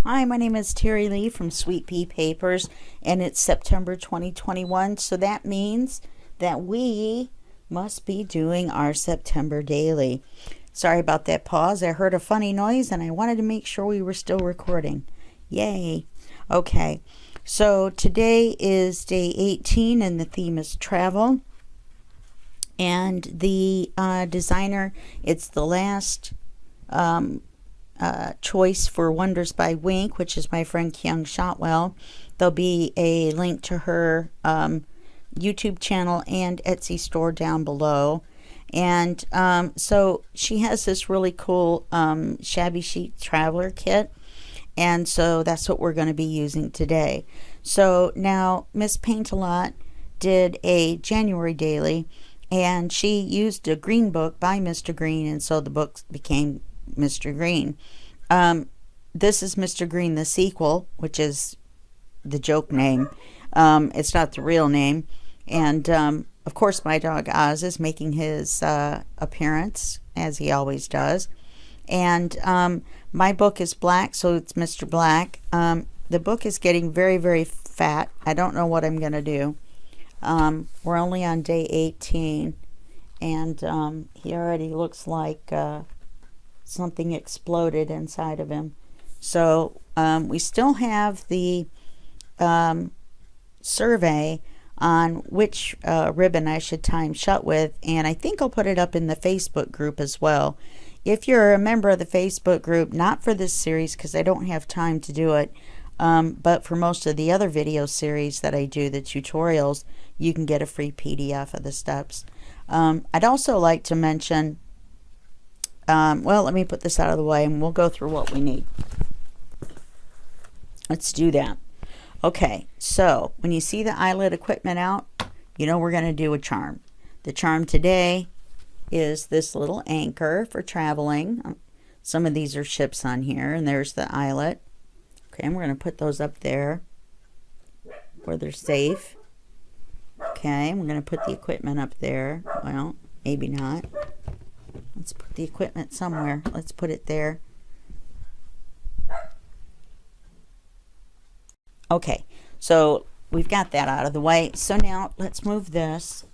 Hi, my name is Terry Lee from Sweet Pea Papers, and it's September 2021, so that means that we must be doing our September daily. Sorry about that pause. I heard a funny noise and I wanted to make sure we were still recording. Yay. Okay, so today is day 18 and the theme is travel. And the designer, it's the last choice for Wonders by Wink, which is my friend Kyung Shotwell. There'll be a link to her YouTube channel and Etsy store down below. And so she has this really cool shabby chic traveler kit, and so that's what we're going to be using today. So now Miss Paintalot did a January daily, and she used a green book by Mr. Green, and so the book became Mr. Green. This is Mr. Green the sequel, which is the joke name. It's not the real name. And of course my dog Oz is making his appearance, as he always does. And my book is black, so it's Mr. Black. The book is getting very, very fat. I don't know what I'm going to do. We're only on day 18, and he already looks like something exploded inside of him. So we still have the survey on which ribbon I should time shut with, and I think I'll put it up in the Facebook group as well. If you're a member of the Facebook group, not for this series because I don't have time to do it, but for most of the other video series that I do, the tutorials, you can get a free PDF of the steps. I'd also like to mention, well, let me put this out of the way and we'll go through what we need. Let's do that. Okay, so when you see the eyelet equipment out, you know we're going to do a charm. The charm today is this little anchor for traveling. Some of these are ships on here, and there's the eyelet. Okay, and we're going to put those up there where they're safe. Okay, we're going to put the equipment up there. Well, maybe not. Let's put the equipment somewhere. Let's put it there. Okay, so we've got that out of the way. So now let's move this.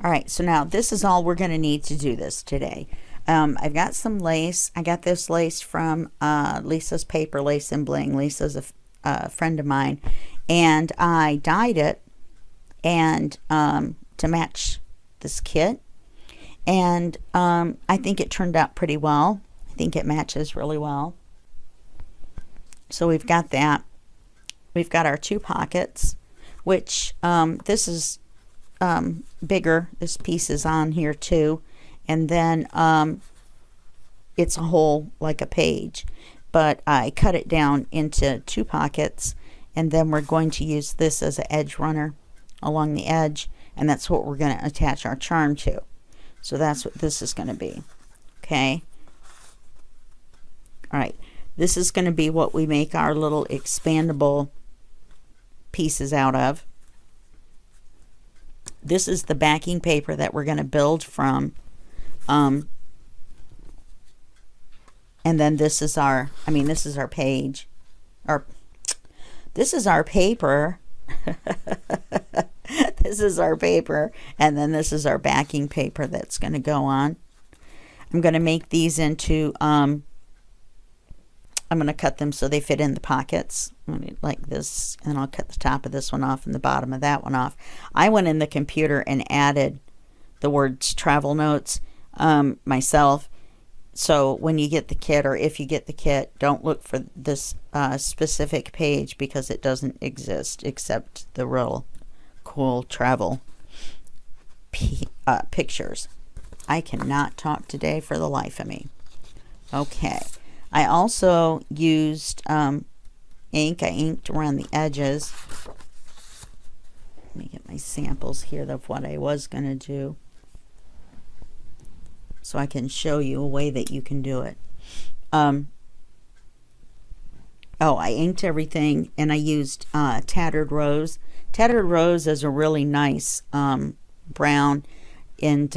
All right, so now this is all we're going to need to do this today. I've got some lace. I got this lace from Lisa's Paper Lace and Bling. Lisa's a friend of mine, and I dyed it and to match this kit, and I think it turned out pretty well. I think it matches really well. So we've got that. We've got our two pockets, which this is bigger. This piece is on here too, and then it's a whole like a page, but I cut it down into two pockets, and then we're going to use this as an edge runner along the edge, and that's what we're going to attach our charm to. So that's what this is going to be. Okay, all right, this is going to be what we make our little expandable pieces out of. This is the backing paper that we're going to build from. And then this is our, this is our page. This is our paper. This is our paper. And then this is our backing paper that's going to go on. I'm going to make these into, I'm going to cut them so they fit in the pockets like this, and I'll cut the top of this one off and the bottom of that one off. I went in the computer and added the words travel notes myself. So when you get the kit, or if you get the kit, don't look for this specific page because it doesn't exist except the real cool travel pictures. I cannot talk today for the life of me. Okay. I also used ink. I inked around the edges. Let me get my samples here of what I was going to do, so I can show you a way that you can do it. Oh, I inked everything, and I used Tattered Rose. Tattered Rose is a really nice brown, and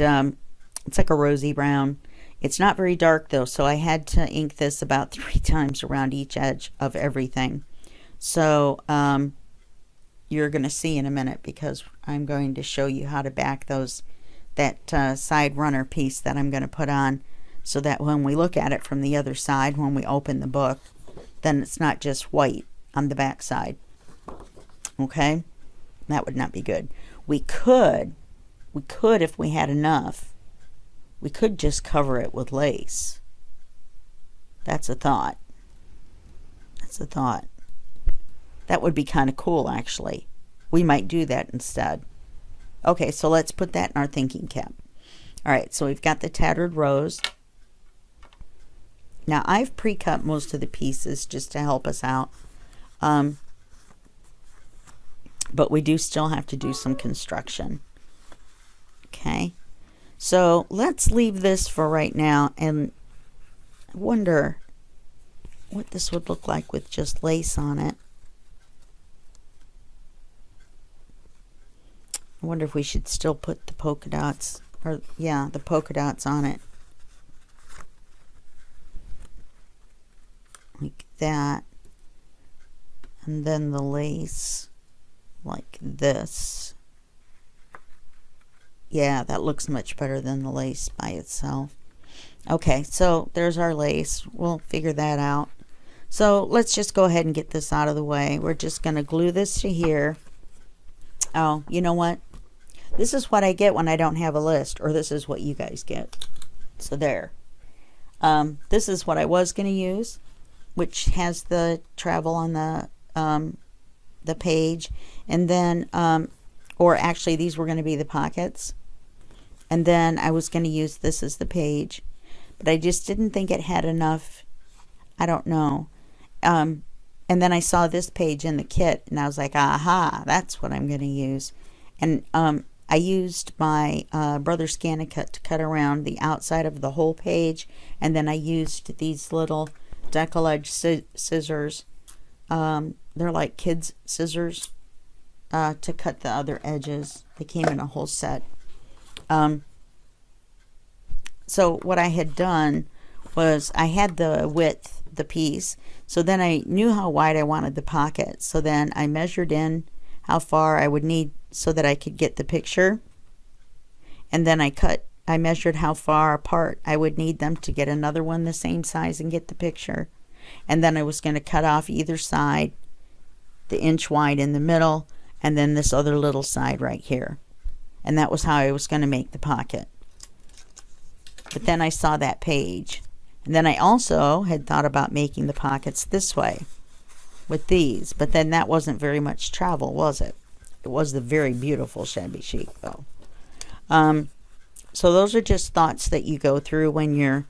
it's like a rosy brown. It's not very dark though, so I had to ink this about 3 times around each edge of everything. So you're going to see in a minute, because I'm going to show you how to back that side runner piece that I'm going to put on, so that when we look at it from the other side, when we open the book, then it's not just white on the back side. Okay? That would not be good. We could, if we had enough, we could just cover it with lace. That's a thought. That's a thought. That would be kind of cool, actually. We might do that instead. Okay, so let's put that in our thinking cap. All right, so we've got the tattered rose. Now, I've pre-cut most of the pieces just to help us out. But we do still have to do some construction. Okay, so let's leave this for right now, and I wonder what this would look like with just lace on it. I wonder if we should still put the polka dots, or yeah, the polka dots on it. Like that. And then the lace like this. Yeah, that looks much better than the lace by itself. Okay, so there's our lace. We'll figure that out. So let's just go ahead and get this out of the way. We're just going to glue this to here. Oh, you know what? This is what I get when I don't have a list, or this is what you guys get. So there. This is what I was going to use, which has the travel on the page, and then or actually these were going to be the pockets, and then I was going to use this as the page, but I just didn't think it had enough. I don't know. And then I saw this page in the kit, and I was like, aha, that's what I'm going to use. And I used my Brother Scan-A-Cut to cut around the outside of the whole page, and then I used these little decollage scissors. They're like kids scissors to cut the other edges. They came in a whole set. So what I had done was I had the width, the piece, so then I knew how wide I wanted the pocket. So then I measured in how far I would need so that I could get the picture, and then I measured how far apart I would need them to get another one the same size and get the picture. And then I was going to cut off either side, the inch wide in the middle, and then this other little side right here. And that was how I was going to make the pocket. But then I saw that page, and then I also had thought about making the pockets this way with these, but then that wasn't very much travel, was it? It was the very beautiful shabby chic though. So those are just thoughts that you go through when you're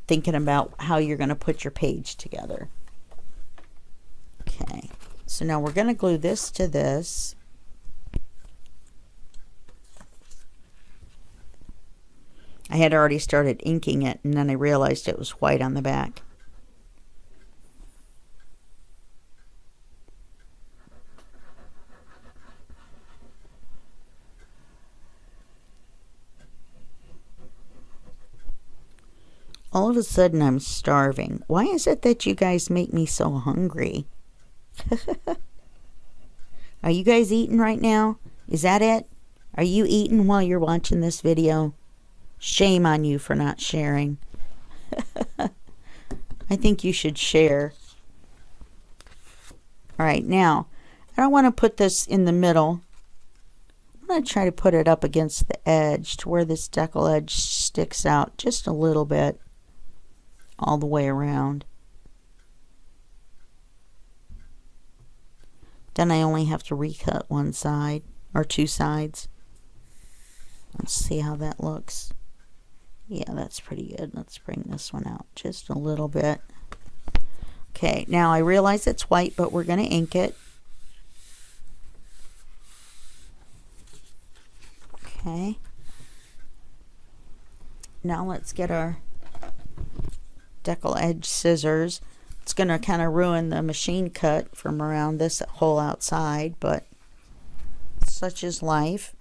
thinking about how you're going to put your page together. Okay, so now we're going to glue this to this. I had already started inking it, and then I realized it was white on the back. All of a sudden, I'm starving. Why is it that you guys make me so hungry? Are you guys eating right now? Is that it? Are you eating while you're watching this video? Shame on you for not sharing. I think you should share. All right, now, I don't want to put this in the middle. I'm going to try to put it up against the edge to where this decal edge sticks out just a little bit all the way around. Then I only have to recut one side or two sides. Let's see how that looks. Yeah, that's pretty good. Let's bring this one out just a little bit. Okay, now I realize it's white, but we're going to ink it. Okay. Now let's get our decal edge scissors. It's going to kind of ruin the machine cut from around this hole outside, but such is life.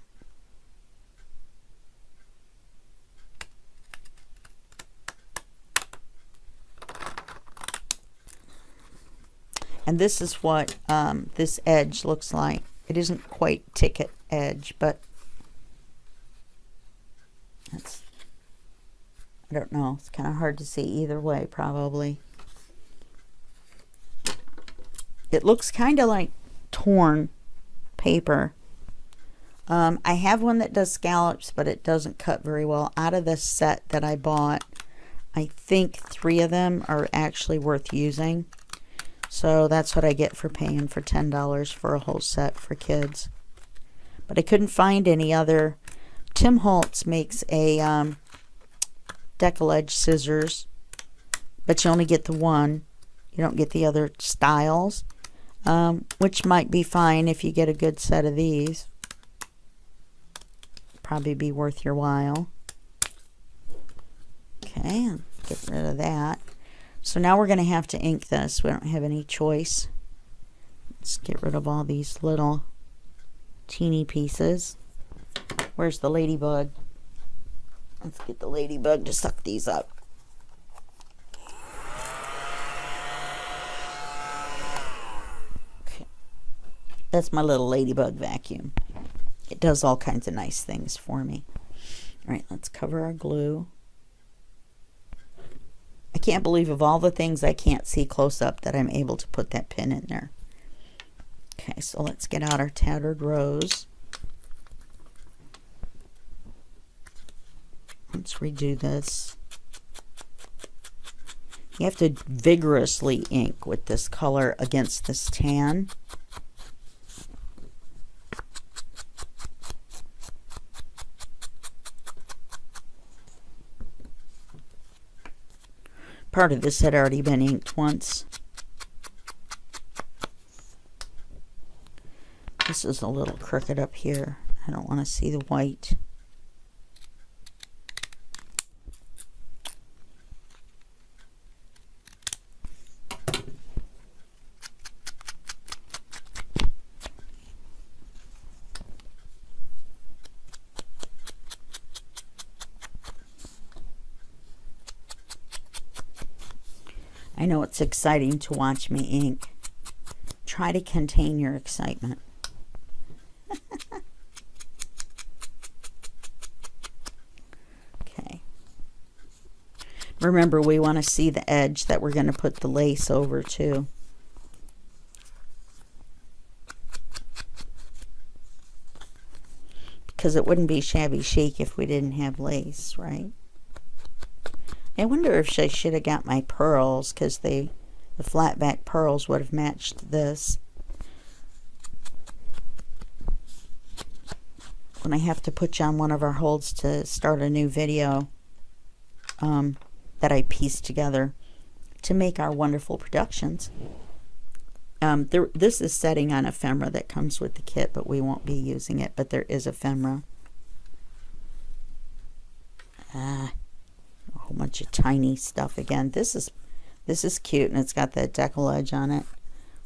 And this is what this edge looks like. It isn't quite ticket edge, but that's, I don't know. It's kind of hard to see either way, probably. It looks kind of like torn paper. I have one that does scallops, but it doesn't cut very well. Out of this set that I bought, I think 3 of them are actually worth using. So that's what I get for paying for $10 for a whole set for kids. But I couldn't find any other. Tim Holtz makes a decollage scissors, but you only get the one. You don't get the other styles, which might be fine if you get a good set of these. Probably be worth your while. Okay, get rid of that. So now we're going to have to ink this. We don't have any choice. Let's get rid of all these little teeny pieces. Where's the ladybug? Let's get the ladybug to suck these up. Okay. That's my little ladybug vacuum. It does all kinds of nice things for me. All right, let's cover our glue. I can't believe of all the things I can't see close up that I'm able to put that pin in there. Okay, so let's get out our tattered rose. Let's redo this. You have to vigorously ink with this color against this tan. Part of this had already been inked once. This is a little crooked up here. I don't want to see the white. I know it's exciting to watch me ink. Try to contain your excitement. Okay. Remember, we want to see the edge that we're going to put the lace over too. Because it wouldn't be shabby chic if we didn't have lace, right? I wonder if I should have got my pearls, because the flat back pearls would have matched this. When I have to put you on one of our holds to start a new video that I pieced together to make our wonderful productions. This is setting on ephemera that comes with the kit, but we won't be using it, but there is ephemera. A whole bunch of tiny stuff again. This is cute, and it's got that decollage on it.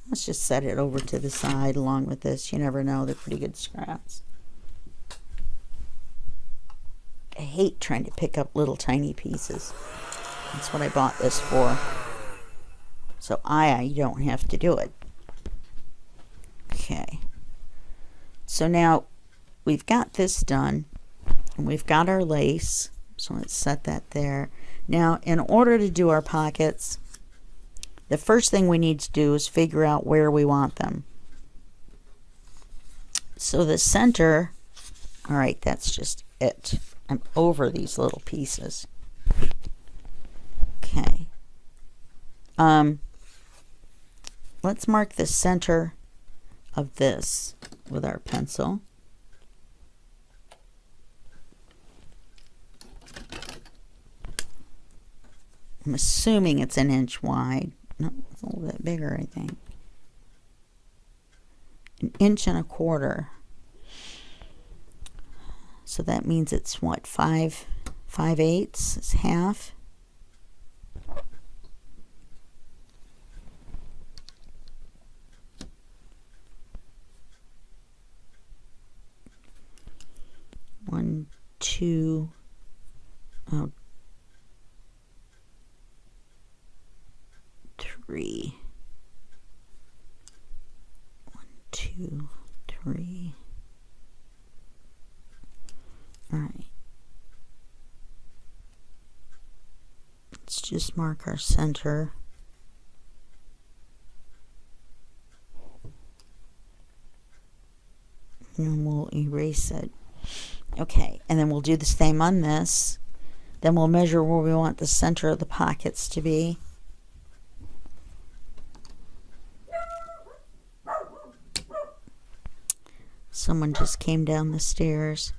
Let's just set it over to the side along with this. You never know, they're pretty good scraps. I hate trying to pick up little tiny pieces. That's what I bought this for. So I don't have to do it. Okay. So now we've got this done, and we've got our lace. So let's set that there. Now, in order to do our pockets, the first thing we need to do is figure out where we want them. So the center, all right, that's just it. I'm over these little pieces. Okay. Let's mark the center of this with our pencil. I'm assuming it's 1 inch wide. No, it's a little bit bigger, I think. 1.25 inches. So that means it's what, 5/8? It's half. One, two, oh, 3. All right. Let's just mark our center. And we'll erase it. Okay, and then we'll do the same on this. Then we'll measure where we want the center of the pockets to be. Someone just came down the stairs.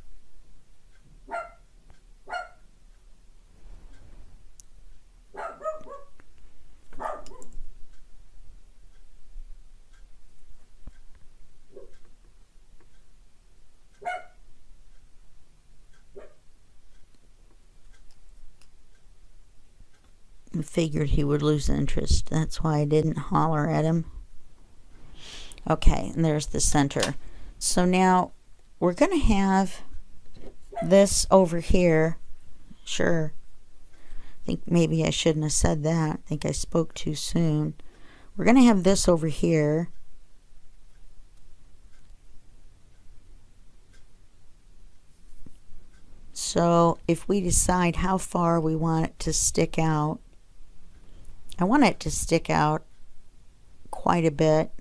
I figured he would lose interest. That's why I didn't holler at him. Okay, and there's the center. So now we're going to have this over here. Sure. I think maybe I shouldn't have said that. I think I spoke too soon. We're going to have this over here. So if we decide how far we want it to stick out, I want it to stick out quite a bit.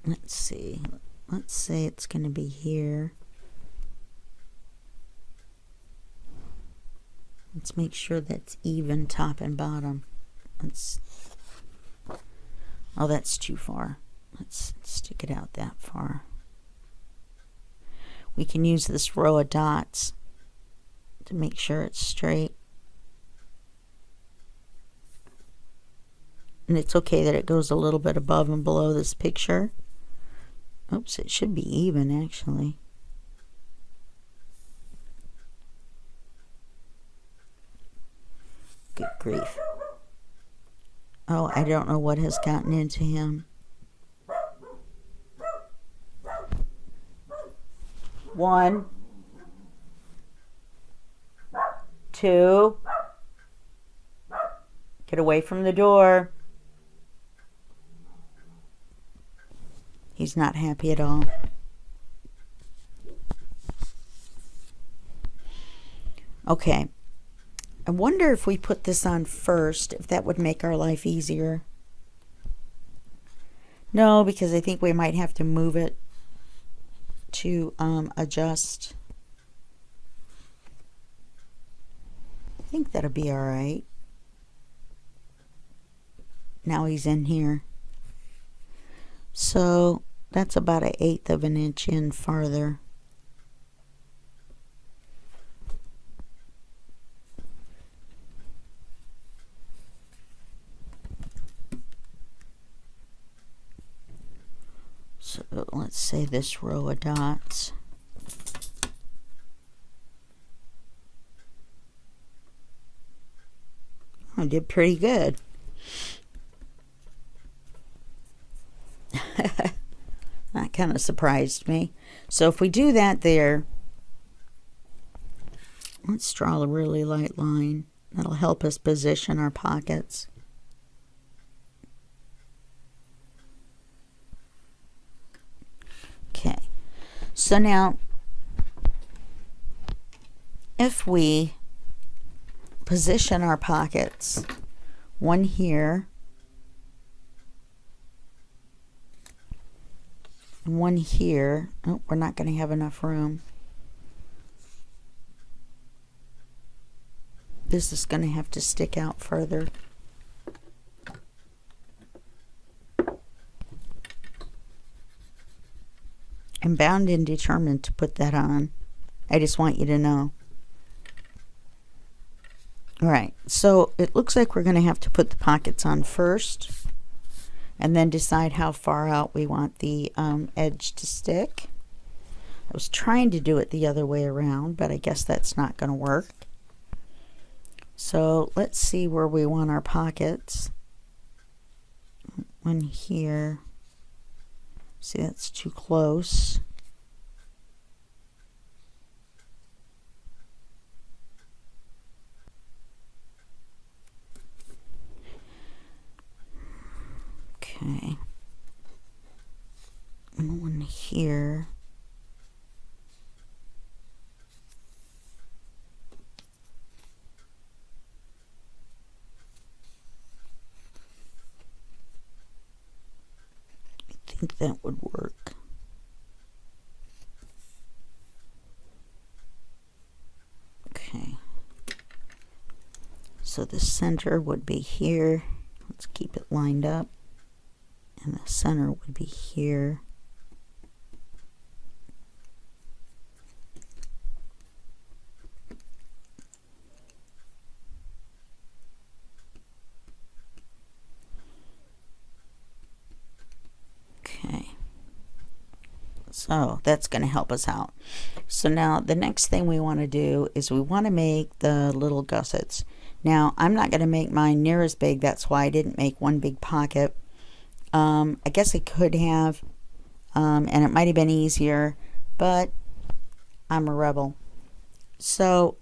Let's see. Let's say it's going to be here. Let's make sure that's even top and bottom. Oh, that's too far. Let's stick it out that far. We can use this row of dots to make sure it's straight. And it's okay that it goes a little bit above and below this picture. Oops, it should be even actually. Good grief. Oh, I don't know what has gotten into him. One, two, get away from the door. He's not happy at all. Okay. I wonder if we put this on first, if that would make our life easier. No, because I think we might have to move it to adjust. I think that'll be all right. Now he's in here. So that's about 1/8 of an inch in farther. So let's say this row of dots. I did pretty good. That kind of surprised me. So if we do that there, let's draw a really light line. That'll help us position our pockets. Okay, so now if we position our pockets, one here, one here. Oh, we're not going to have enough room. This is going to have to stick out further. I'm bound and determined to put that on. I just want you to know. All right, so it looks like we're going to have to put the pockets on first and then decide how far out we want the edge to stick. I was trying to do it the other way around, but I guess that's not going to work. So let's see where we want our pockets. One here. See, that's too close. Okay. think that would work. Okay. So the center would be here. Let's keep it lined up. And the center would be here. Okay. So that's going to help us out. So now the next thing we want to do is we want to make the little gussets. Now I'm not going to make mine near as big. That's why I didn't make one big pocket. I guess I could have, and it might have been easier, but I'm a rebel. So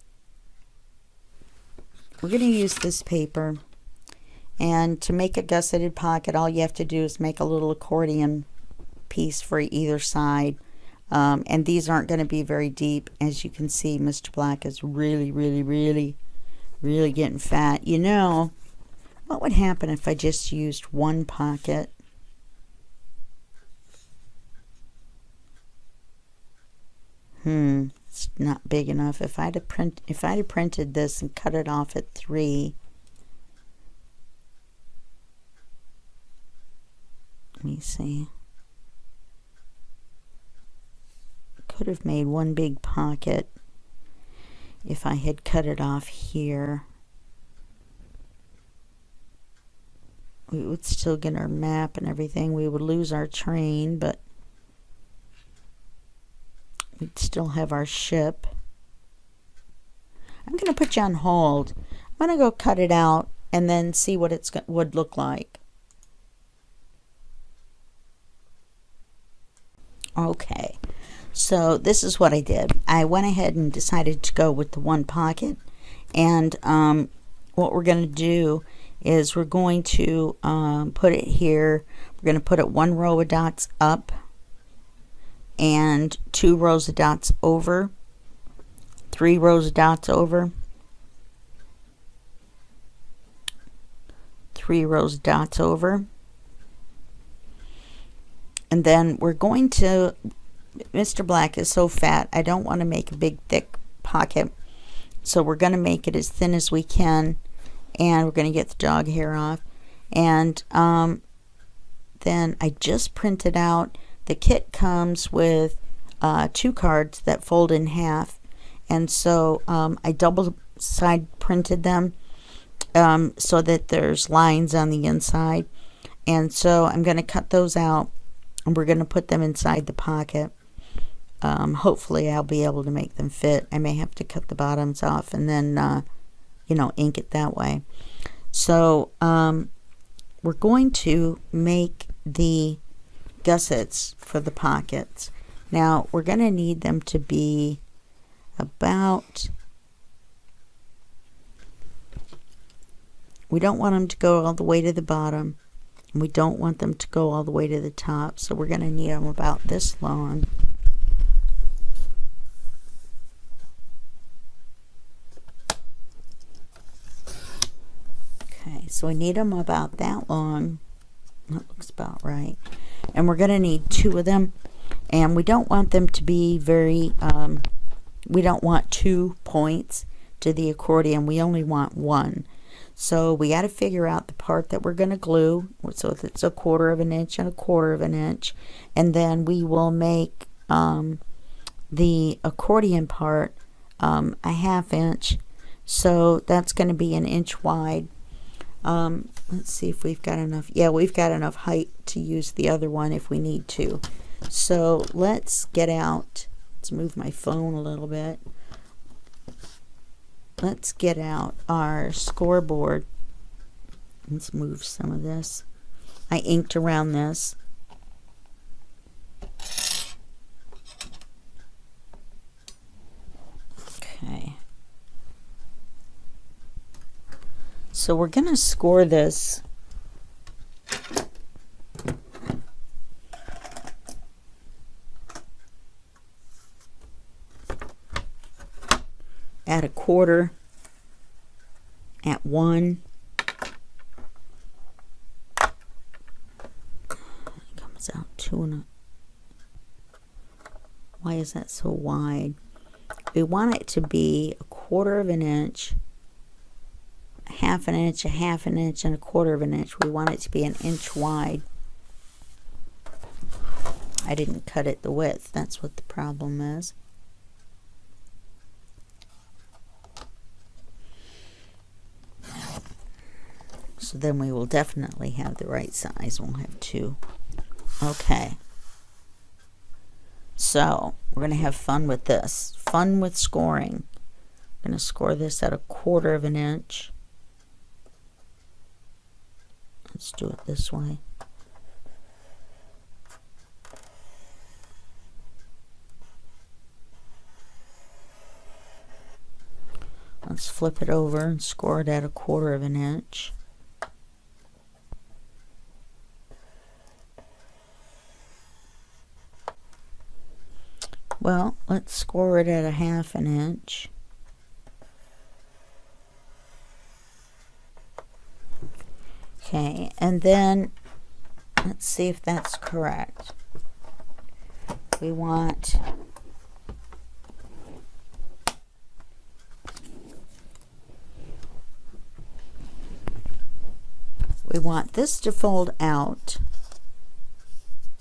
we're going to use this paper, and to make a gusseted pocket, all you have to do is make a little accordion piece for either side. And these aren't going to be very deep. As you can see, Mr. Black is really getting fat. You know, what would happen if I just used one pocket? It's not big enough. If I'd have printed this and cut it off at 3. Let me see. Could have made one big pocket if I had cut it off here. We would still get our map and everything. We would lose our train, but we'd still have our ship. I'm going to put you on hold. I'm going to go cut it out and then see what it would look like. Okay. So this is what I did. I went ahead and decided to go with the one pocket, and what we're going to do is we're going to put it here. We're going to put it 1 row of dots up and 2 rows of dots over, 3 rows of dots over, 3 rows of dots over, and then we're going to, Mr. Black is so fat, I don't want to make a big thick pocket, so we're going to make it as thin as we can, and we're going to get the dog hair off. And then I just printed out, the kit comes with 2 cards that fold in half, and so I double side printed them so that there's lines on the inside, and so I'm going to cut those out and we're going to put them inside the pocket. Hopefully I'll be able to make them fit. I may have to cut the bottoms off and then you know, ink it that way. So we're going to make the gussets for the pockets. Now we're going to need them to be about, we don't want them to go all the way to the bottom, and we don't want them to go all the way to the top, so we're going to need them about this long. Okay, so we need them about that long. That looks about right. And we're going to need 2 of them, and we don't want them to be very, we don't want 2 points to the accordion. We only want 1. So we got to figure out the part that we're going to glue. So if it's 1/4 of an inch and 1/4 of an inch, and then we will make the accordion part a 1/2 inch. So that's going to be 1 inch wide. Let's see if we've got enough. Yeah, we've got enough height to use the other one if we need to. So let's get out. Let's move my phone a little bit. Let's get out our scoreboard. Let's move some of this. I inked around this. Okay. So we're going to score this at 1/4, at 1. Come It's out 2 1/4. Why is that so wide? We want it to be 1/4 of an inch, 1/2 inch, 1/2 inch, and 1/4 of an inch. We want it to be 1 inch wide. I didn't cut it the width. That's what the problem is. So then we will definitely have the right size. We'll have 2. Okay. So we're going to have fun with this. Fun with scoring. I'm going to score this at 1/4 of an inch. Let's do it this way. Let's flip it over and score it at 1/4 of an inch. Well, let's score it at 1/2 inch. Okay, and then let's see if that's correct. We want this to fold out.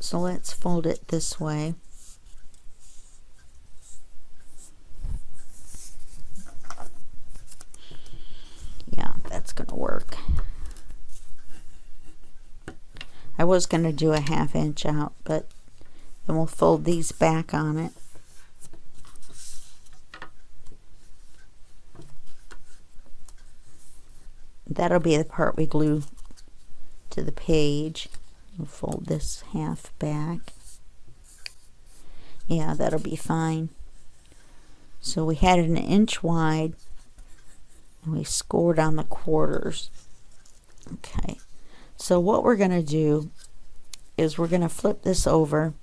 So let's fold it this way. Yeah, that's going to work. I was going to do a 1/2 inch out, but then we'll fold these back on it. That'll be the part we glue to the page. We'll fold this 1/2 back. Yeah, that'll be fine. So we had it 1 inch wide, and we scored on the quarters. Okay, so what we're going to do is we're going to flip this over,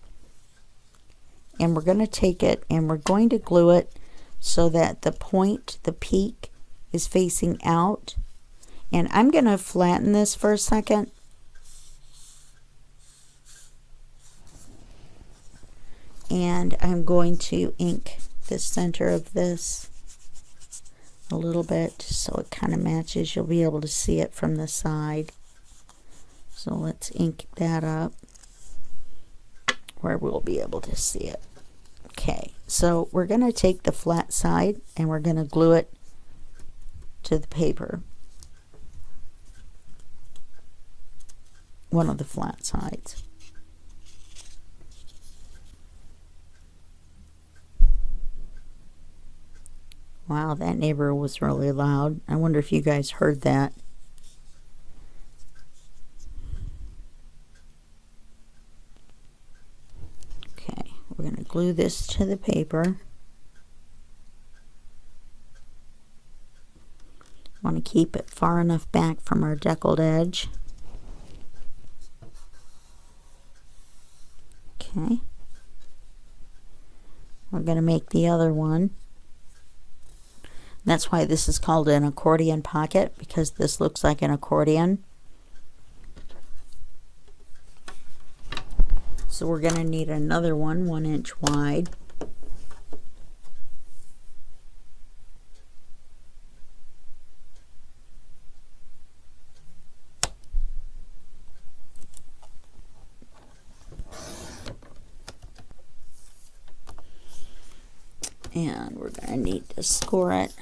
and we're going to take it and we're going to glue it so that the point, the peak, is facing out. And I'm going to flatten this for a second. And I'm going to ink the center of this a little bit so it kind of matches. You'll be able to see it from the side. So let's ink that up where we'll be able to see it. Okay, so we're going to take the flat side and we're going to glue it to the paper. One of the flat sides. Wow, that neighbor was really loud. I wonder if you guys heard that. Okay, we're going to glue this to the paper. Want to keep it far enough back from our deckled edge. Okay. We're going to make the other one. That's why this is called an accordion pocket, because this looks like an accordion. So we're going to need another one, 1 inch wide. And we're going to need to score it.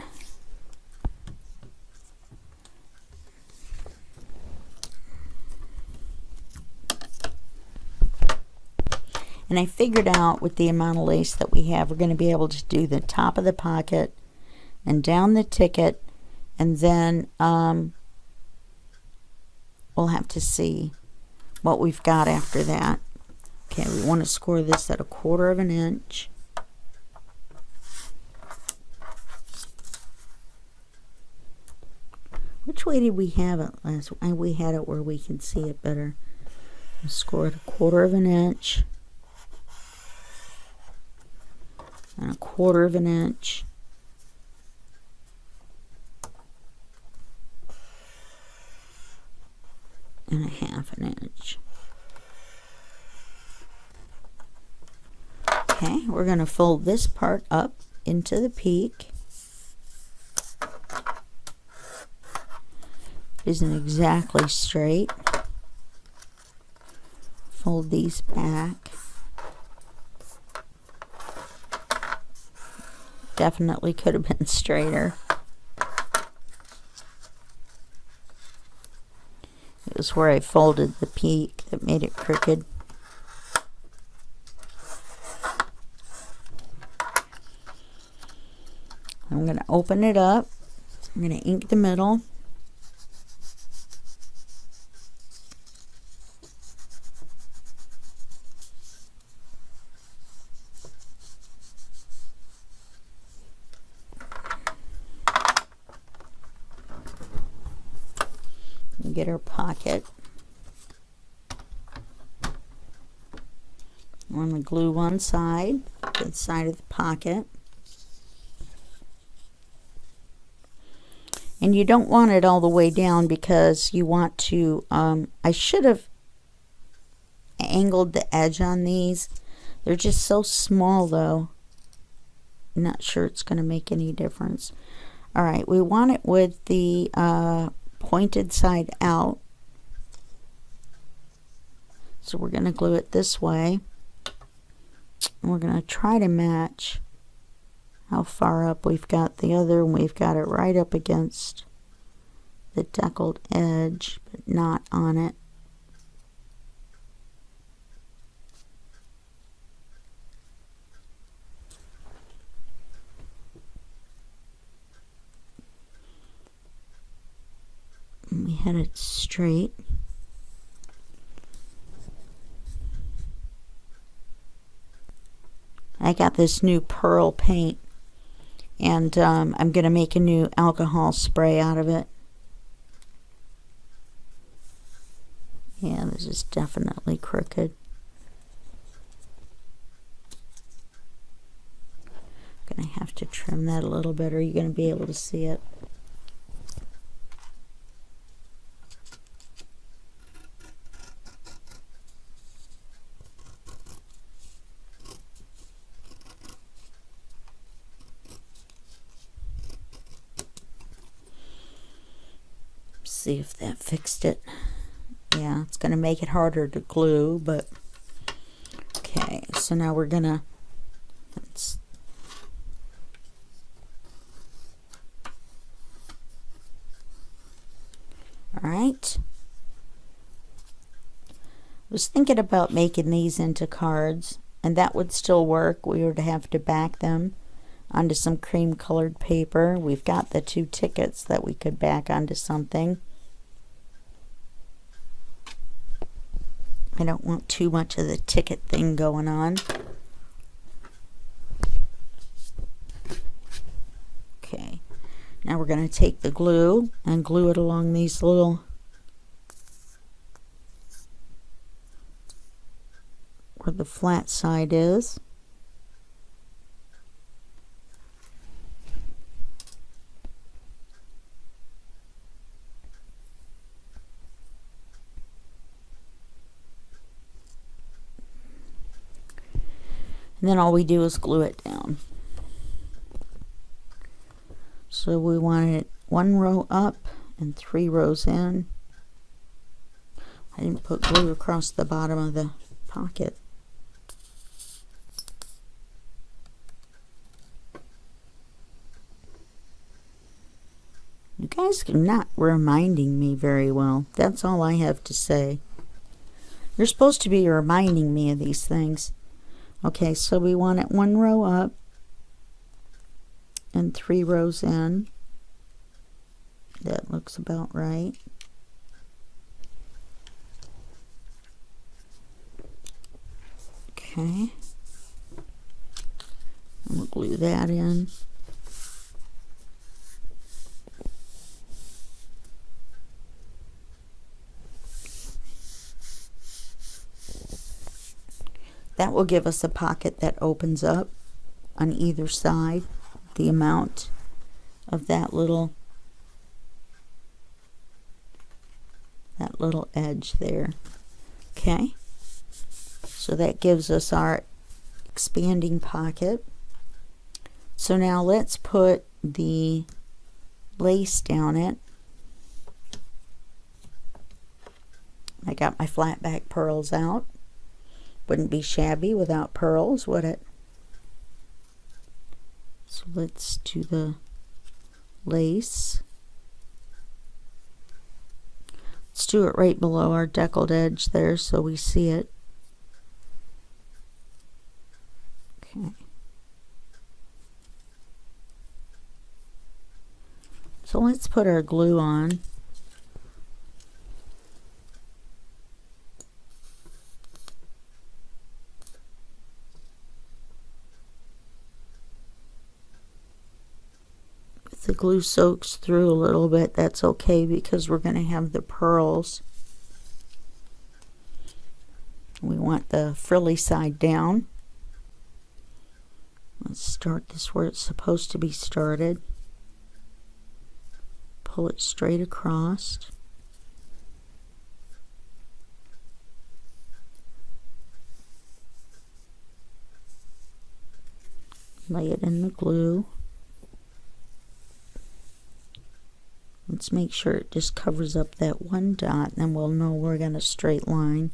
And I figured out with the amount of lace that we have, we're going to be able to do the top of the pocket and down the ticket, and then we'll have to see what we've got after that. Okay, we want to score this at 1/4 of an inch. Which way did we have it last? We had it where we can see it better. We'll score it 1/4 of an inch. And 1/4 of an inch. And 1/2 an inch. Okay, we're going to fold this part up into the peak. It isn't exactly straight. Fold these back. Definitely could have been straighter. It was where I folded the peak that made it crooked. I'm going to open it up. I'm going to ink the middle. And get our pocket. I'm going to glue one side to the side of the pocket. And you don't want it all the way down because you want to, I should have angled the edge on these. They're just so small though. I'm not sure it's going to make any difference. All right, we want it with the pointed side out. So we're going to glue it this way. And we're going to try to match how far up we've got the other, and we've got it right up against the deckled edge, but not on it. And we had it straight. I got this new pearl paint, and I'm going to make a new alcohol spray out of it. Yeah, this is definitely crooked. I'm going to have to trim that a little bit, or you're going to be able to see it. See if that fixed it. Yeah, it's going to make it harder to glue, but okay, so now we're going to all right. I was thinking about making these into cards, and that would still work. We would have to back them onto some cream colored paper. We've got the 2 tickets that we could back onto something. I don't want too much of the ticket thing going on. Okay, now we're going to take the glue and glue it along these little, where the flat side is. And then all we do is glue it down. So we want it 1 row up and 3 rows in. I didn't put glue across the bottom of the pocket. You guys are not reminding me very well. That's all I have to say. You're supposed to be reminding me of these things. Okay, so we want it 1 row up and 3 rows in. That looks about right. Okay. And we'll glue that in. That will give us a pocket that opens up on either side, the amount of that little edge there. Okay, so that gives us our expanding pocket. So now let's put the lace down it. I got my flat back pearls out. Wouldn't be shabby without pearls, would it? So let's do the lace. Let's do it right below our deckled edge there so we see it. Okay. So let's put our glue on. If the glue soaks through a little bit, that's okay because we're going to have the pearls. We want the frilly side down. Let's start this where it's supposed to be started. Pull it straight across. Lay it in the glue. Let's make sure it just covers up that one dot, and then we'll know we're going to straight line.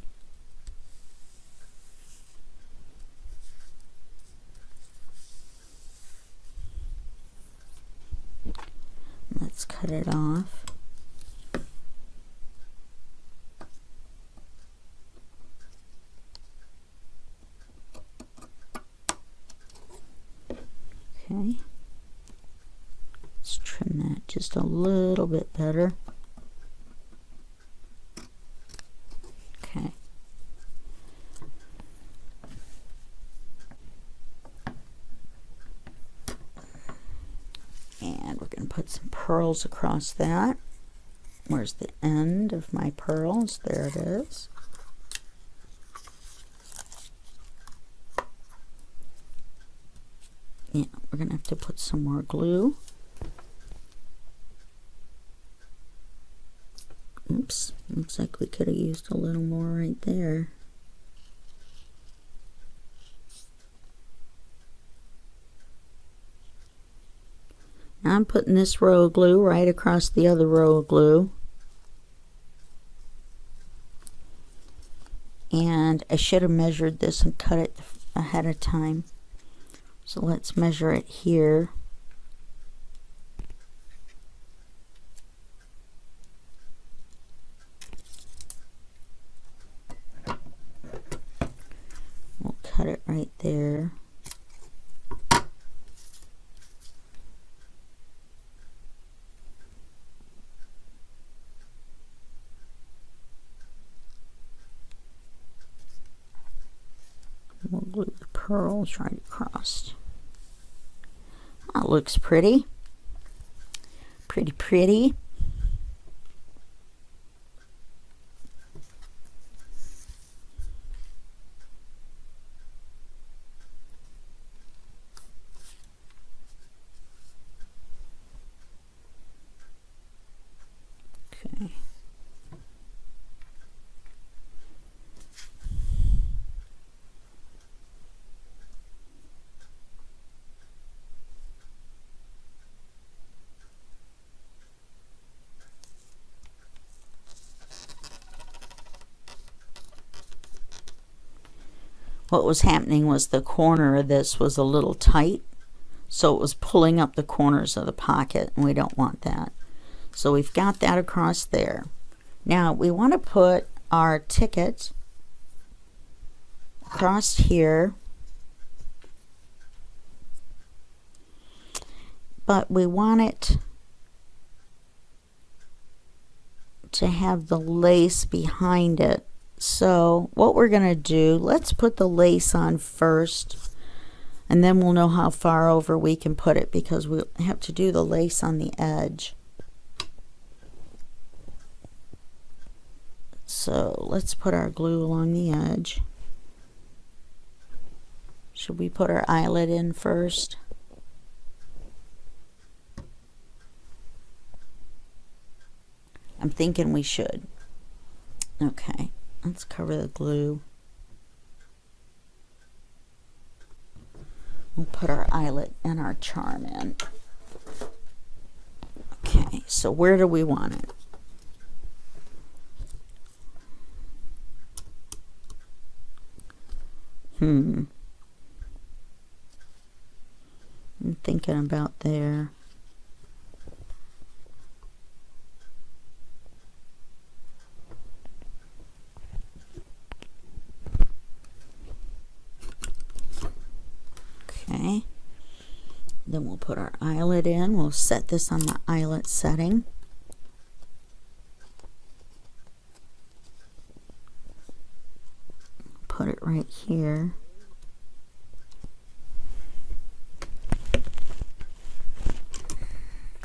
Let's cut it off. Okay. Let's trim that just a little bit better. Okay. And we're going to put some pearls across that. Where's the end of my pearls? There it is. Yeah, we're going to have to put some more glue. Oops, looks like we could have used a little more right there. Now I'm putting this row of glue right across the other row of glue. And I should have measured this and cut it ahead of time. So let's measure it here. We'll cut it right there. We'll glue the pearls right across. That looks pretty. Pretty. Okay. What was happening was the corner of this was a little tight, so it was pulling up the corners of the pocket, and we don't want that. So we've got that across there. Now we want to put our ticket across here, but we want it to have the lace behind it. So what we're going to do, let's put the lace on first, and then we'll know how far over we can put it because we'll have to do the lace on the edge. So let's put our glue along the edge. Should we put our eyelet in first? I'm thinking we should. Okay. Let's cover the glue. We'll put our eyelet and our charm in. Okay, so where do we want it? I'm thinking about there. Okay. Then we'll put our eyelet in. We'll set this on the eyelet setting. Put it right here.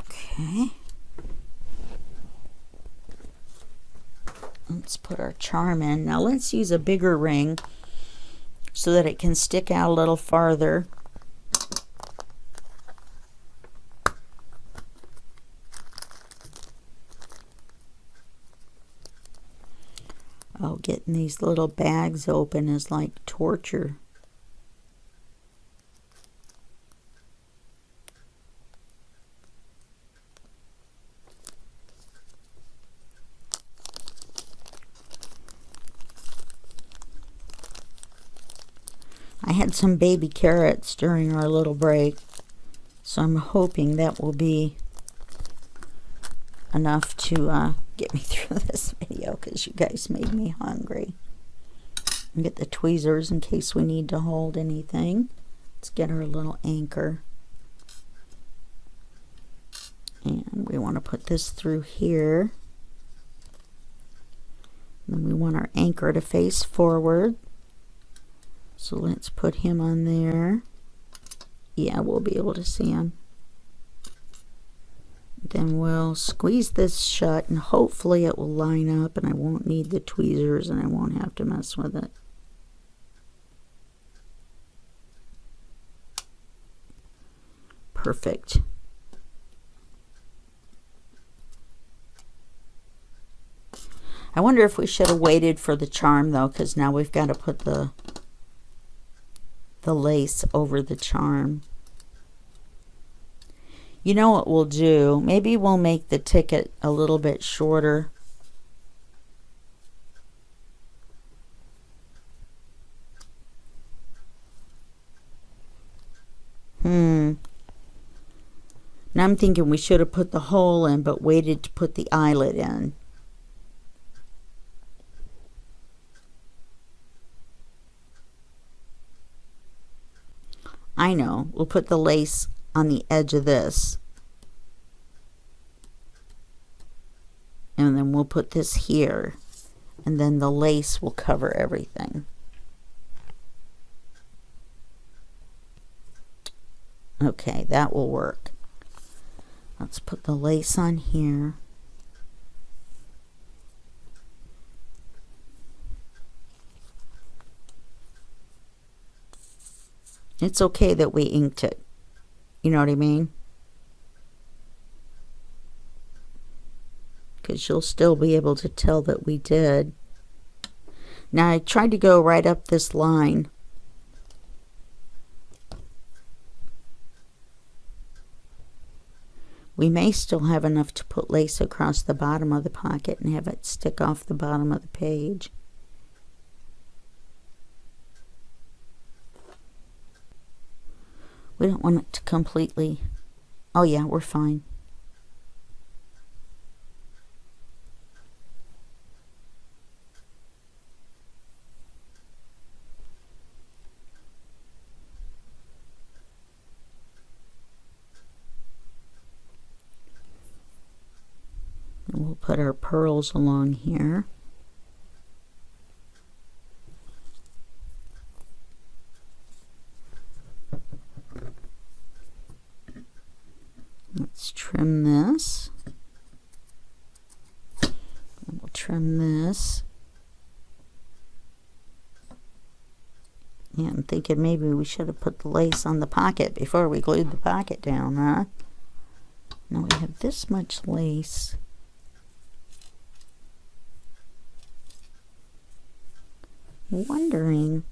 Okay. Let's put our charm in. Now let's use a bigger ring so that it can stick out a little farther. Oh, getting these little bags open is like torture. I had some baby carrots during our little break, so I'm hoping that will be enough to get me through this video, because you guys made me hungry. And get the tweezers in case we need to hold anything. Let's get our little anchor. And we want to put this through here. And we want our anchor to face forward. So let's put him on there. Yeah, we'll be able to see him. Then we'll squeeze this shut and hopefully it will line up and I won't need the tweezers and I won't have to mess with it. Perfect. I wonder if we should have waited for the charm though, because now we've got to put the lace over the charm. You know what we'll do? Maybe we'll make the ticket a little bit shorter. Now I'm thinking we should have put the hole in, but waited to put the eyelet in. I know. We'll put the lace on the edge of this. And then we'll put this here. And then the lace will cover everything. Okay, that will work. Let's put the lace on here. It's okay that we inked it. You know what I mean? Because you'll still be able to tell that we did. Now I tried to go right up this line. We may still have enough to put lace across the bottom of the pocket and have it stick off the bottom of the page. We don't want it to completely... Oh yeah, we're fine. And we'll put our pearls along here. Let's trim this. And we'll trim this. Yeah, I'm thinking maybe we should have put the lace on the pocket before we glued the pocket down, huh? Now we have this much lace. Wondering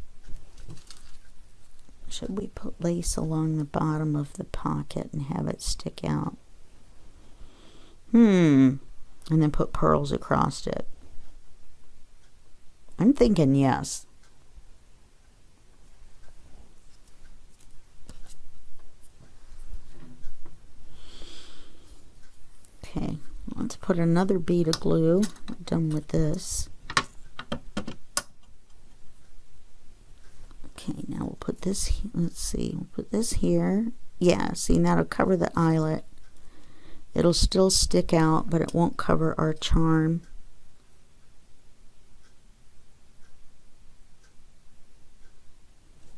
Should we put lace along the bottom of the pocket and have it stick out? And then put pearls across it. I'm thinking yes. Okay, let's put another bead of glue. I'm done with this. Okay, now we'll put this, let's see, we'll put this here. Yeah, see, that'll cover the eyelet. It'll still stick out, but it won't cover our charm.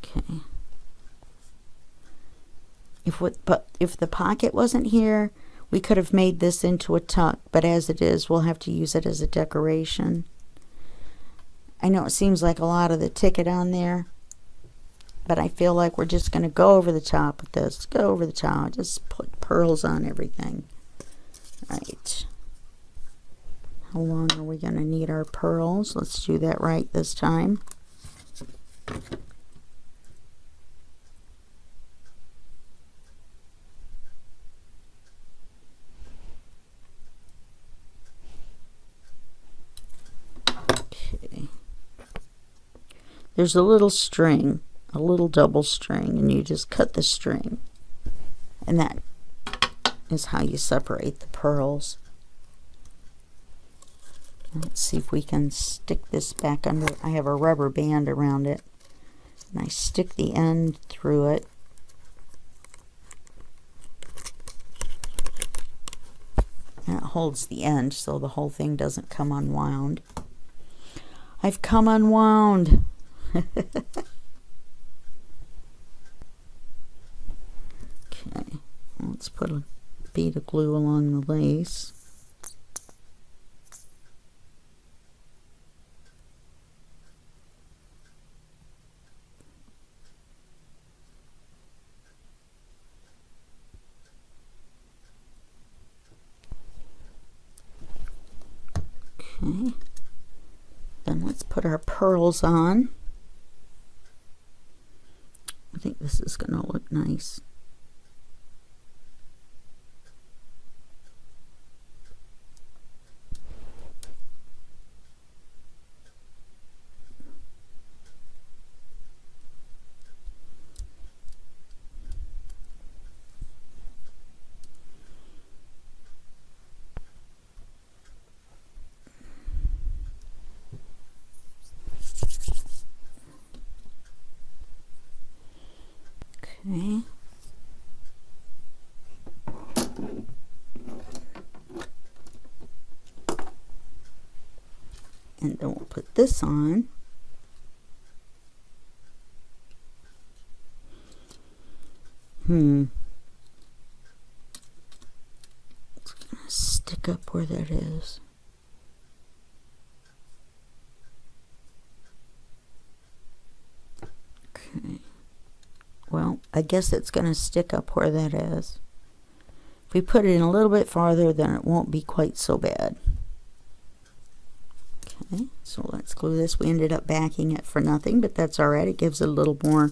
Okay. If the pocket wasn't here, we could have made this into a tuck, but as it is, we'll have to use it as a decoration. I know it seems like a lot of the ticket on there, but I feel like we're just going to go over the top with this. Go over the top. Just put pearls on everything. Right. How long are we going to need our pearls? Let's do that right this time. Okay. There's a little string, a little double string, and you just cut the string. And that is how you separate the pearls. Let's see if we can stick this back under. I have a rubber band around it, and I stick the end through it. And it holds the end so the whole thing doesn't come unwound. I've come unwound. Okay, let's put a bead of glue along the lace. Okay, then let's put our pearls on. I think this is going to look nice. Okay. And then we'll put this on. It's gonna stick up where that is. Okay. Well, I guess it's going to stick up where that is. If we put it in a little bit farther, then it won't be quite so bad. Okay, so let's glue this. We ended up backing it for nothing, but that's all right. It gives it a little more,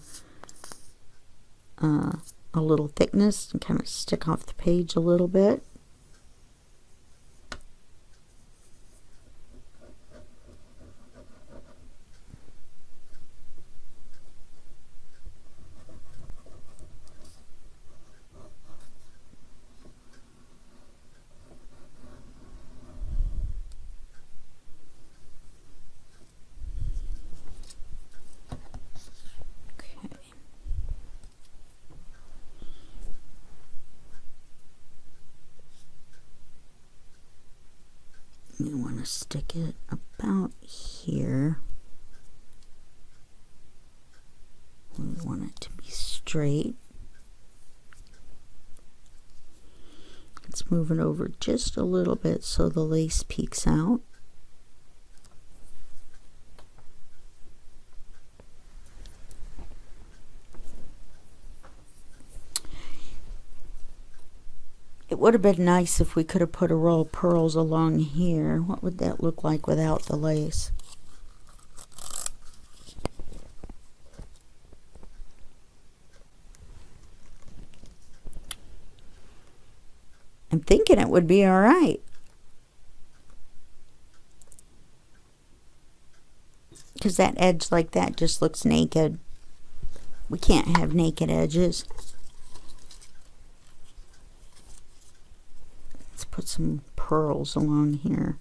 a little thickness, and kind of stick off the page a little bit. You want to stick it about here. We want it to be straight. Let's move it over just a little bit so the lace peeks out. It would have been nice if we could have put a row of pearls along here. What would that look like without the lace? I'm thinking it would be all right. Because that edge like that just looks naked. We can't have naked edges. Let's put some pearls along here.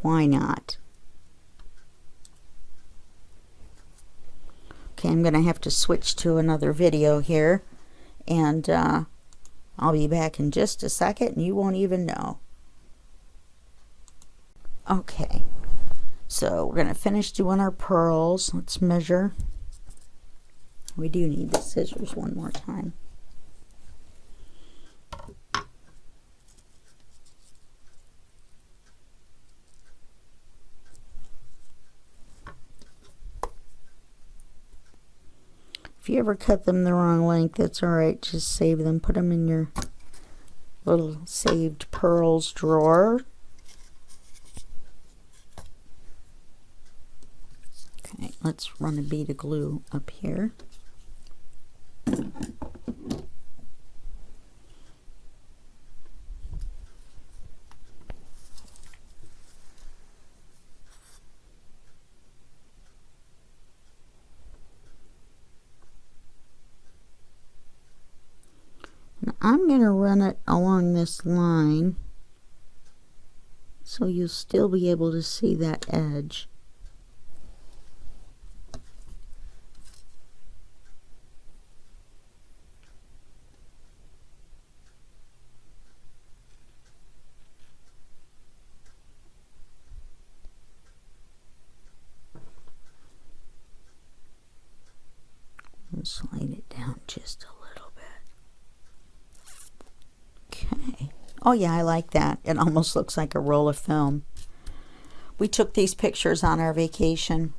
Why not? Okay, I'm going to have to switch to another video here. And I'll be back in just a second and you won't even know. Okay, so we're going to finish doing our pearls. Let's measure. We do need the scissors one more time. If you ever cut them the wrong length, that's alright. Just save them. Put them in your little saved pearls drawer. Okay, let's run a bead of glue up here. I'm going to run it along this line so you'll still be able to see that edge. And slide it down just a little bit. Okay. Oh yeah, I like that. It almost looks like a roll of film. We took these pictures on our vacation.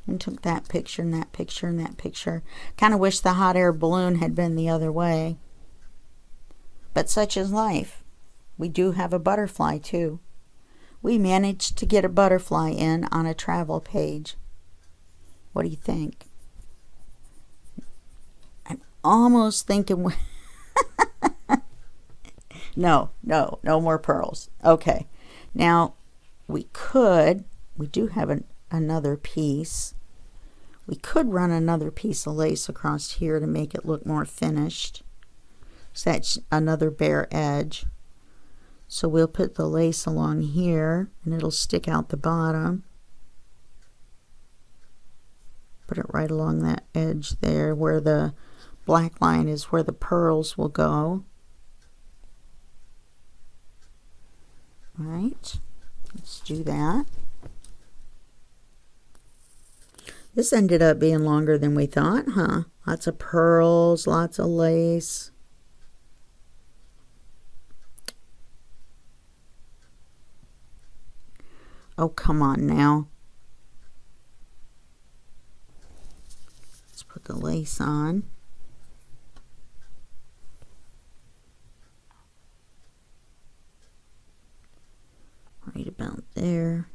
And took that picture and that picture and that picture. Kind of wish the hot air balloon had been the other way. But such is life. We do have a butterfly too. We managed to get a butterfly in on a travel page. What do you think? I'm almost thinking... No more pearls. Okay, now we do have another piece. We could run another piece of lace across here to make it look more finished. So that's another bare edge. So we'll put the lace along here and it'll stick out the bottom. Put it right along that edge there where the black line is, where the pearls will go. Right, let's do that. This ended up being longer than we thought, huh? Lots of pearls, lots of lace. Oh, come on now. Let's put the lace on. Right about there.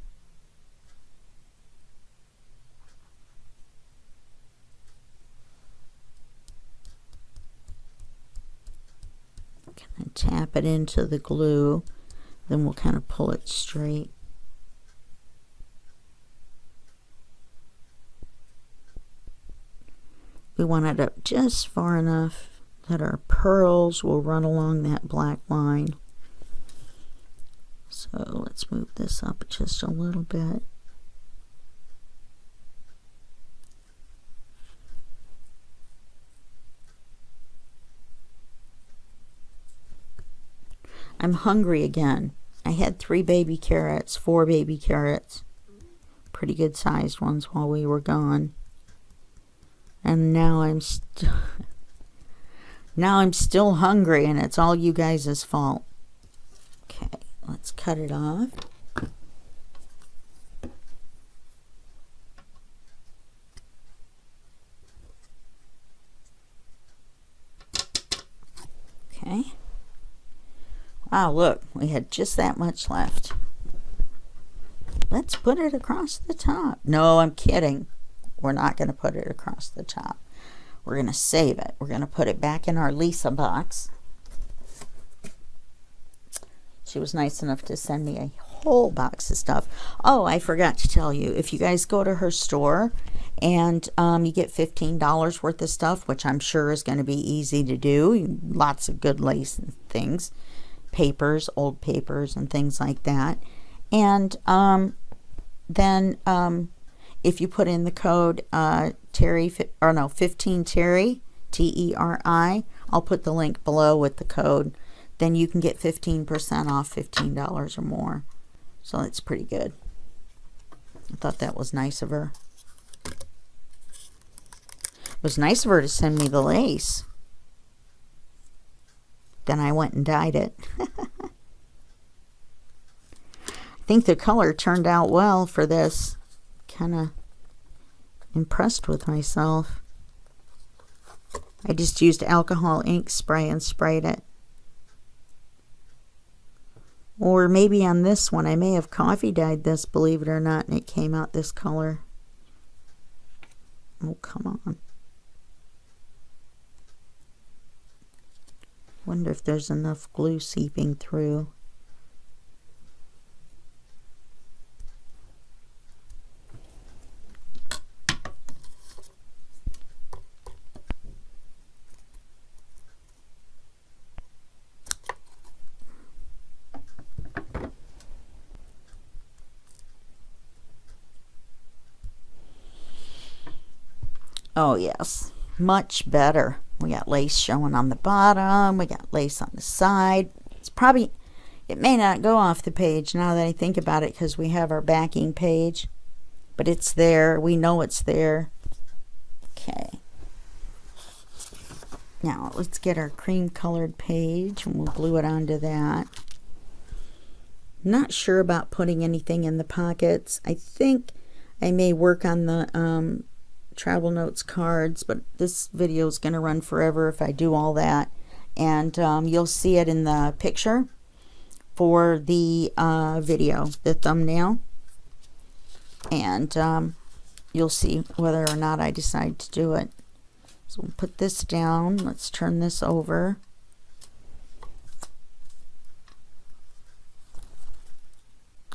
Kind of tap it into the glue, then we'll kind of pull it straight. We want it up just far enough that our pearls will run along that black line. So let's move this up just a little bit. I'm hungry again. I had 3 baby carrots, 4 baby carrots. Pretty good sized ones while we were gone. And now I'm still hungry and it's all you guys' fault. Okay. Let's cut it off. Okay. Wow, look, we had just that much left. Let's put it across the top. No, I'm kidding. We're not going to put it across the top. We're going to save it. We're going to put it back in our Lisa box. She was nice enough to send me a whole box of stuff. Oh, I forgot to tell you, if you guys go to her store and you get $15 worth of stuff, which I'm sure is going to be easy to do. Lots of good lace and things, papers, old papers and things like that. And then if you put in the code Terry, or no, 15 Terry, TERI, I'll put the link below with the code. Then you can get 15% off $15 or more. So that's pretty good. I thought that was nice of her. It was nice of her to send me the lace. Then I went and dyed it. I think the color turned out well for this. Kind of impressed with myself. I just used alcohol ink spray and sprayed it. Or maybe on this one, I may have coffee dyed this, believe it or not, and it came out this color. Oh, come on. Wonder if there's enough glue seeping through. Oh yes, much better. We got lace showing on the bottom. We got lace on the side. It's probably, it may not go off the page now that I think about it because we have our backing page. But it's there. We know it's there. Okay. Now let's get our cream colored page and we'll glue it onto that. Not sure about putting anything in the pockets. I think I may work on the travel notes cards, but this video is going to run forever if I do all that. And you'll see it in the picture for the video, the thumbnail. And you'll see whether or not I decide to do it. So we'll put this down. Let's turn this over.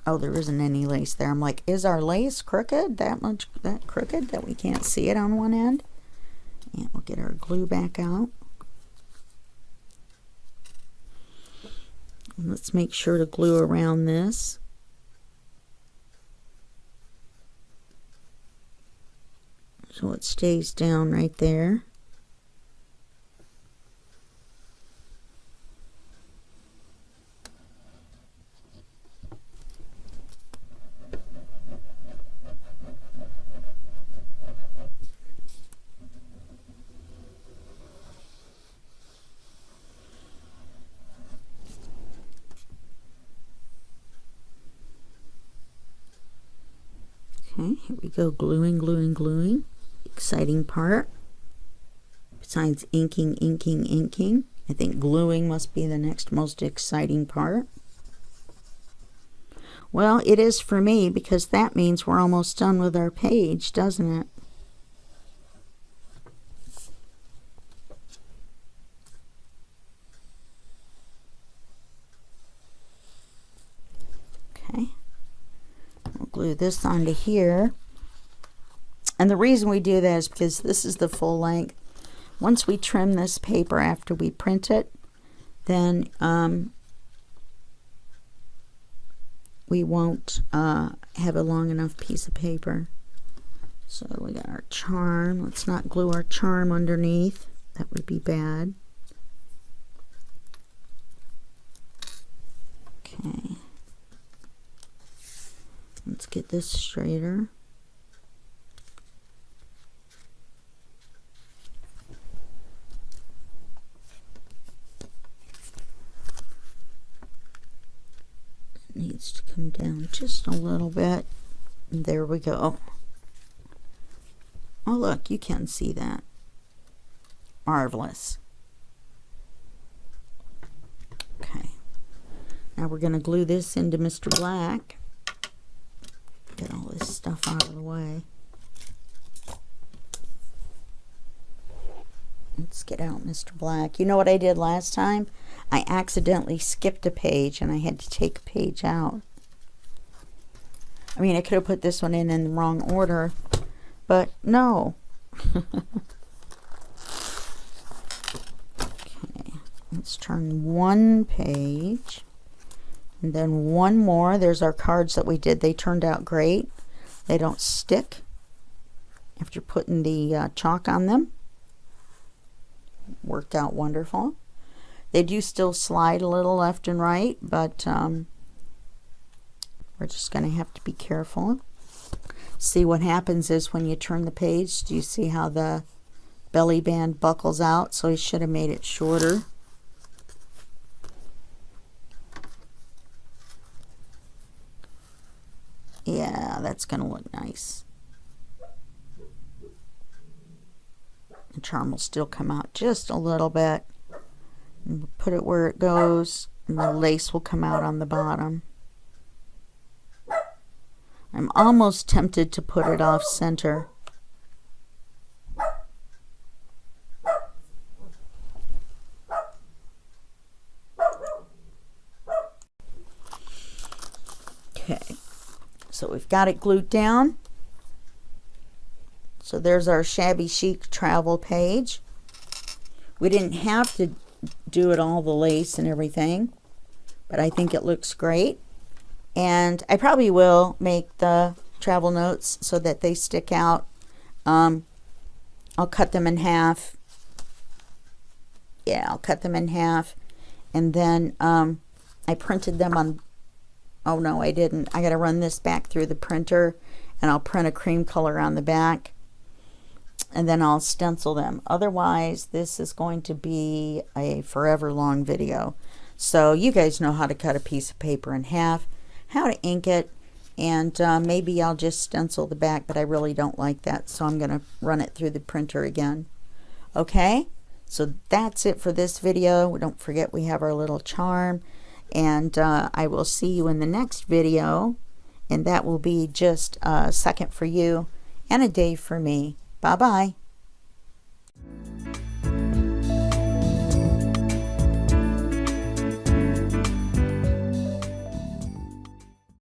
Oh, there isn't any lace there. I'm like, is our lace crooked? That crooked that we can't see it on one end? And we'll get our glue back out. And let's make sure to glue around this. So it stays down right there. Okay, here we go, gluing, gluing, gluing. Exciting part. Besides inking, inking, inking, I think gluing must be the next most exciting part. Well, it is for me because that means we're almost done with our page, doesn't it? Okay. We'll glue this onto here. And the reason we do that is because this is the full length. Once we trim this paper after we print it, then we won't have a long enough piece of paper. So we got our charm. Let's not glue our charm underneath. That would be bad. Okay. Let's get this straighter. Needs to come down just a little bit. And there we go. Oh look, you can see that. Marvelous. Okay. Now we're going to glue this into Mr. Black. Get all this stuff out of the way. Let's get out Mr. Black. You know what I did last time? I accidentally skipped a page and I had to take a page out. I mean, I could have put this one in the wrong order, but no. Okay, let's turn one page and then one more. There's our cards that we did. They turned out great. They don't stick after putting the chalk on them. Worked out wonderful. They do still slide a little left and right, but we're just going to have to be careful. See, what happens is when you turn the page, do you see how the belly band buckles out? So he should have made it shorter. Yeah, that's going to look nice. The charm will still come out just a little bit. And we'll put it where it goes, and the lace will come out on the bottom. I'm almost tempted to put it off center. Okay, so we've got it glued down. So there's our shabby chic travel page. We didn't have to do it all the lace and everything, but I think it looks great. And I probably will make the travel notes so that they stick out. I'll cut them in half. Yeah, I'll cut them in half. And then I printed them on, oh no, I didn't. I got to run this back through the printer, and I'll print a cream color on the back. And then I'll stencil them. Otherwise, this is going to be a forever long video. So you guys know how to cut a piece of paper in half, how to ink it, and maybe I'll just stencil the back, but I really don't like that, so I'm going to run it through the printer again. Okay, so that's it for this video. Don't forget we have our little charm, and I will see you in the next video, and that will be just a second for you and a day for me. Bye-bye.